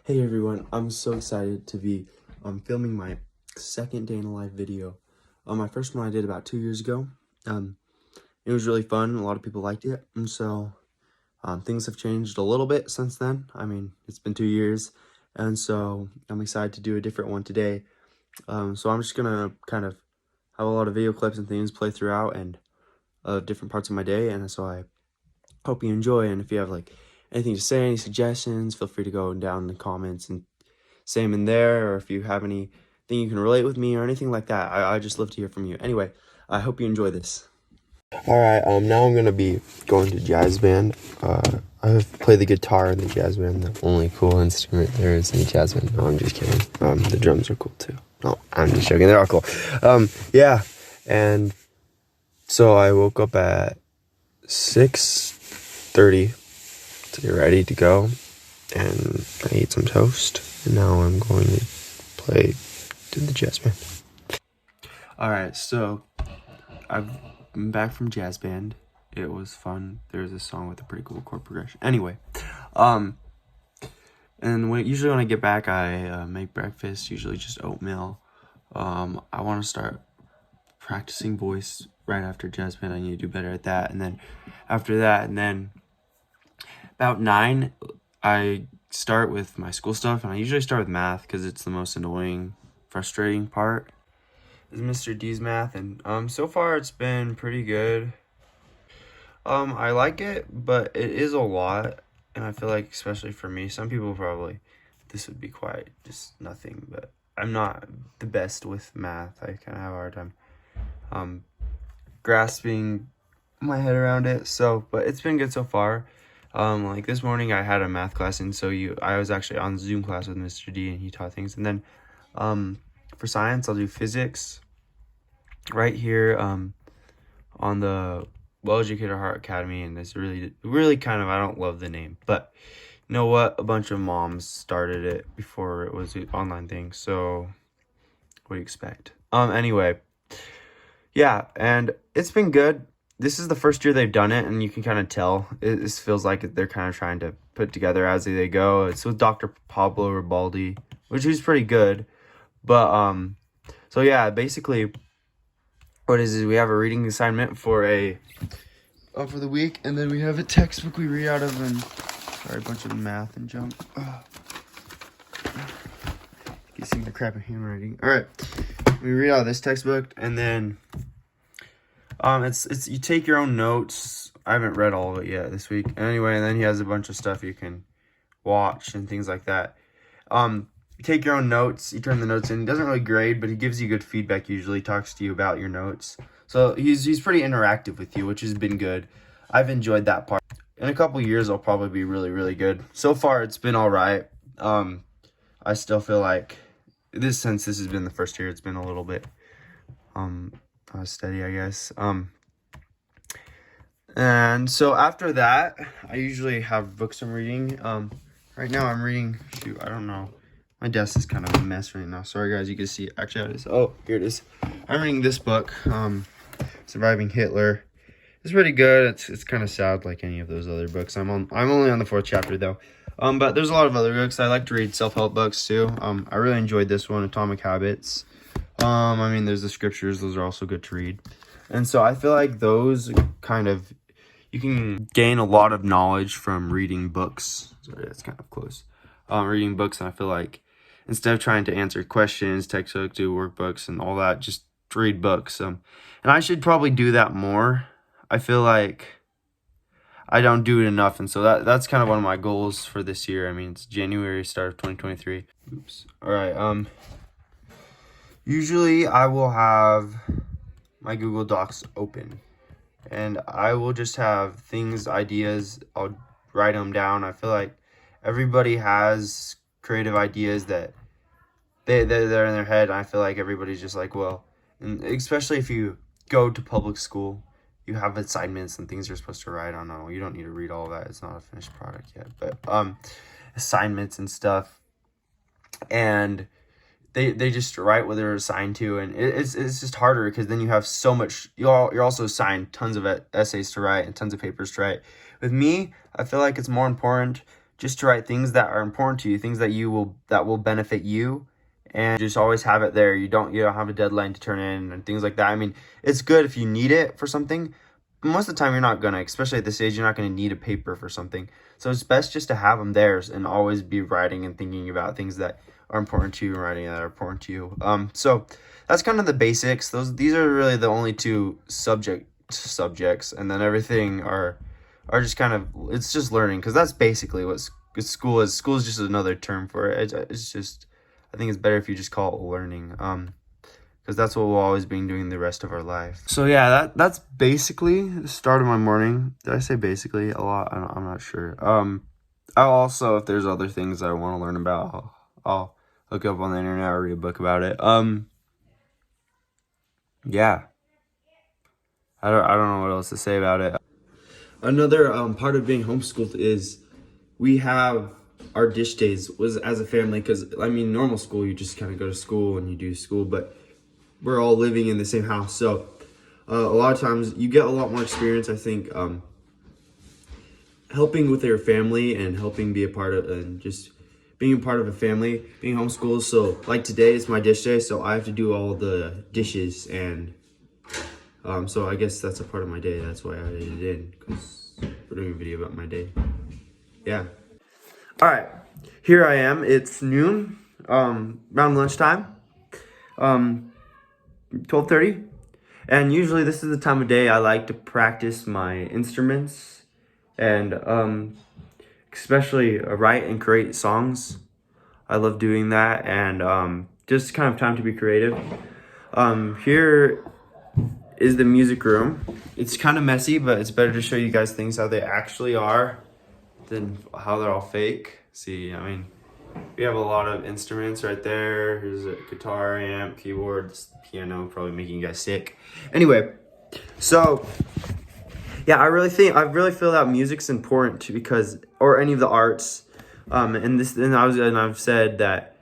Hey everyone, I'm so excited to be filming my second day in a life video. My first one I did about 2 years ago. It was really fun. A lot of people liked it, and so things have changed a little bit since then. I mean, it's been 2 years, and so I'm excited to do a different one today. So I'm just gonna kind of have a lot of video clips and things play throughout and different parts of my day, and so I hope you enjoy. And if you have like anything to say, any suggestions, feel free to go down in the comments and say them in there, or if you have anything you can relate with me or anything like that. I just love to hear from you. Anyway, I hope you enjoy this. Alright, now I'm gonna be going to jazz band. I play the guitar in the jazz band, the only cool instrument there is in the jazz band. No, I'm just kidding. The drums are cool too. No, I'm just joking, they're all cool. Yeah, and so I woke up at 6:30 to get ready to go, and I ate some toast, and now I'm going to do the jazz band. Alright, so I've been back from jazz band. It was fun. There's a song with a pretty cool chord progression. Anyway, and usually when I get back, I make breakfast, usually just oatmeal. I want to start practicing voice right after jazz band. I need to do better at that, and then after that, and then about 9, I start with my school stuff, and I usually start with math because it's the most annoying, frustrating part. Is Mr. D's math, and so far it's been pretty good. I like it, but it is a lot, and I feel like especially for me, some people probably this would be quite just nothing, but I'm not the best with math. I kind of have a hard time grasping my head around it. So, but it's been good so far. Like this morning I had a math class, and so I was actually on Zoom class with Mr. D, and he taught things. And then for science, I'll do physics right here on the Well-Educated Heart Academy, and it's really kind of, I don't love the name, but you know what? A bunch of moms started it before it was an online thing, so what do you expect? Anyway, yeah, and it's been good. This is the first year they've done it, and you can kind of tell. This feels like they're kind of trying to put together as they go. It's with Dr. Pablo Ribaldi, which is pretty good. But, so yeah, basically, what is we have a reading assignment for the week, and then we have a textbook we read out of, and sorry, a bunch of math and junk. You see the crappy handwriting. All right, we read out of this textbook, and then it's you take your own notes. I haven't read all of it yet this week. Anyway, and then he has a bunch of stuff you can watch and things like that. You take your own notes, you turn the notes in. He doesn't really grade, but he gives you good feedback usually, talks to you about your notes. So he's pretty interactive with you, which has been good. I've enjoyed that part. In a couple years, I'll probably be really, really good. So far, it's been all right. I still feel like since this has been the first year, it's been a little bit steady, I guess. And so after that, I usually have books I'm reading. Right now I'm reading, I don't know. My desk is kind of a mess right now. Sorry guys, you can see actually how it is. Oh, here it is. I'm reading this book, Surviving Hitler. It's pretty good. It's kind of sad like any of those other books. I'm only on the 4th chapter though. But there's a lot of other books. I like to read self-help books too. I really enjoyed this one, Atomic Habits. I mean, there's the scriptures. Those are also good to read. And so I feel like those kind of, you can gain a lot of knowledge from reading books. Sorry, that's kind of close. Reading books, and I feel like instead of trying to answer questions, textbooks, do workbooks, and all that, just read books. And I should probably do that more. I feel like I don't do it enough, and so that's kind of one of my goals for this year. I mean, it's January, start of 2023. Oops. All right. Usually I will have my Google Docs open, and I will just have things, ideas. I'll write them down. I feel like everybody has creative ideas that they're in their head. And I feel like everybody's just like, well, and especially if you go to public school, you have assignments and things you're supposed to write. I don't know. You don't need to read all of that. It's not a finished product yet, but assignments and stuff, and they just write what they're assigned to, and it's just harder because then you have so much. You're also assigned tons of essays to write and tons of papers to write. With me, I feel like it's more important just to write things that are important to you, things that will benefit you, and just always have it there. You don't have a deadline to turn in and things like that. I mean, it's good if you need it for something, but most of the time you're not gonna, especially at this age, you're not gonna need a paper for something. So it's best just to have them there and always be writing and thinking about things that are important to you and writing that are important to you. So that's kind of the basics. These are really the only two subjects, and then everything are just kind of, it's just learning, because that's basically what school is. School is just another term for it. It's just, I think it's better if you just call it learning, because that's what we'll always be doing the rest of our life. So yeah, that's basically the start of my morning. Did I say basically a lot? I'm not sure. I'll also, if there's other things that I want to learn about, I'll look up on the internet or read a book about it. Yeah, I don't know what else to say about it. Another part of being homeschooled is we have our dish days as a family, because I mean, normal school, you just kind of go to school and you do school, but we're all living in the same house, so a lot of times you get a lot more experience, I think, helping with your family and helping be a part of, and just being a part of a family, being homeschooled. So like today is my dish day, so I have to do all the dishes, and so I guess that's a part of my day. That's why I added it in, because we're doing a video about my day. Yeah. All right, here I am. It's noon, around lunchtime, 12:30, and usually this is the time of day I like to practice my instruments, and especially write and create songs. I love doing that, and just kind of time to be creative. Here is the music room. It's kind of messy, but it's better to show you guys things how they actually are than how they're all fake. See, I mean, we have a lot of instruments right there. Here's a guitar, amp, keyboard, piano, probably making you guys sick. Anyway, so yeah, I really feel that music's important too, because, or any of the arts, and I've said that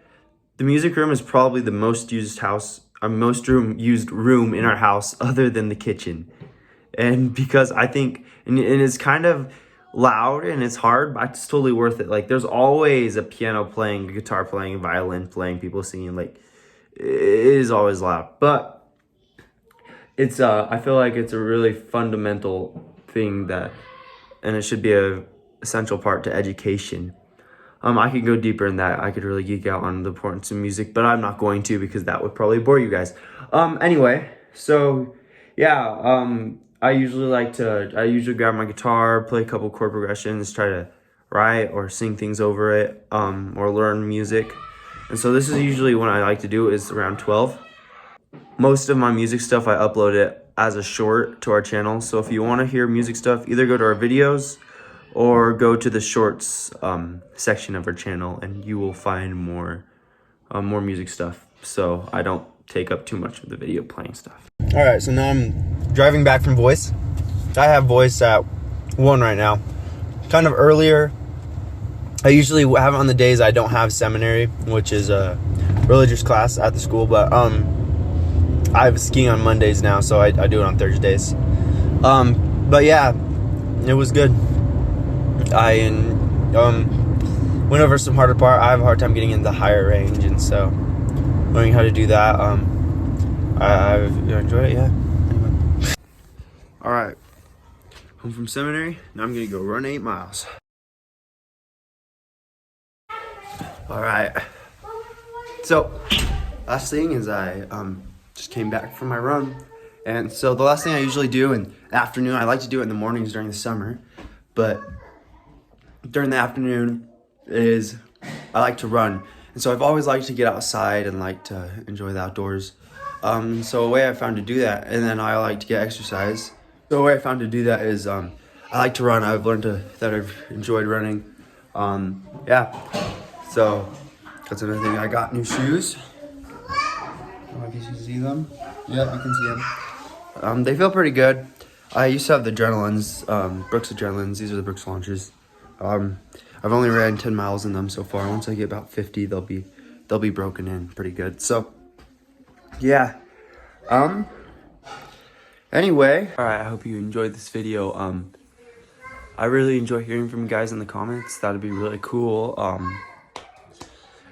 the music room is probably the most used used room in our house, other than the kitchen. And because I think, and it's kind of loud and it's hard, but it's totally worth it. Like, there's always a piano playing, a guitar playing, a violin playing, people singing. Like, it is always loud, but it's I feel like it's a really fundamental thing and it should be a essential part to education. I could go deeper in that. I could really geek out on the importance of music, but I'm not going to, because that would probably bore you guys. Anyway, so yeah, I usually grab my guitar, play a couple chord progressions, try to write or sing things over it, or learn music. And so this is usually when I like to do, is around 12. Most of my music stuff, I upload it as a short to our channel. So if you want to hear music stuff, either go to our videos or go to the shorts section of our channel, and you will find more music stuff, so I don't take up too much of the video playing stuff. All right, so now I'm driving back from Voice. I have Voice at 1 right now, kind of earlier. I usually have it on the days I don't have seminary, which is a religious class at the school, but I have skiing on Mondays now, so I do it on Thursdays. But yeah, it was good. I went over some harder part. I have a hard time getting in the higher range, and so learning how to do that, I've enjoyed it. Yeah. Anyway. All right, home from seminary. Now I'm gonna go run 8 miles. All right. So last thing is I just came back from my run, and so the last thing I usually do in the afternoon, I like to do it in the mornings during the summer, but during the afternoon is I like to run. And so I've always liked to get outside and like to enjoy the outdoors. So a way I found to do that, and then I like to get exercise. So a way I found to do that is I like to run. I've learned that I've enjoyed running. Yeah, so that's another thing. I got new shoes. I guess you can see them. Yeah, you can see them. They feel pretty good. I used to have the Adrenalins, Brooks Adrenalins. These are the Brooks launchers. I've only ran 10 miles in them so far. Once I get about 50, they'll be broken in pretty good. So, yeah. Anyway, all right. I hope you enjoyed this video. I really enjoy hearing from you guys in the comments. That'd be really cool.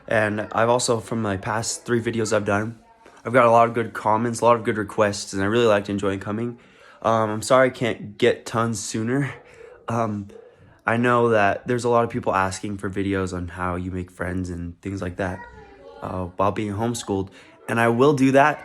And I've also, from my past 3 videos I've done, I've got a lot of good comments, a lot of good requests, and I really liked enjoying coming. I'm sorry I can't get tons sooner. I know that there's a lot of people asking for videos on how you make friends and things like that while being homeschooled, and I will do that.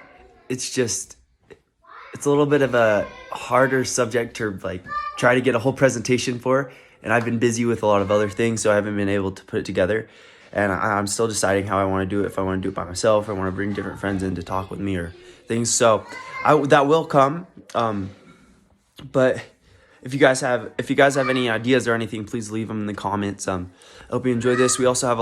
It's a little bit of a harder subject to like try to get a whole presentation for, and I've been busy with a lot of other things, so I haven't been able to put it together. And I'm still deciding how I want to do it. If I want to do it by myself, I want to bring different friends in to talk with me or things. So that will come. But if you guys have any ideas or anything, please leave them in the comments. I hope you enjoy this. We also have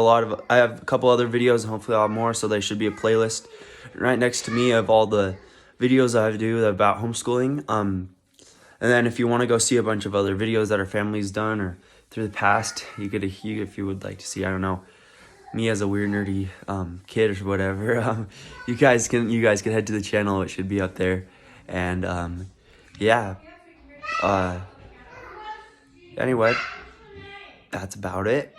I have a couple other videos, and hopefully I'll have more. So there should be a playlist right next to me of all the videos I do about homeschooling. And then if you want to go see a bunch of other videos that our family's done or through the past, if you would like to see, I don't know, me as a weird nerdy kid or whatever, you guys can head to the channel. It should be up there. And yeah, anyway, that's about it.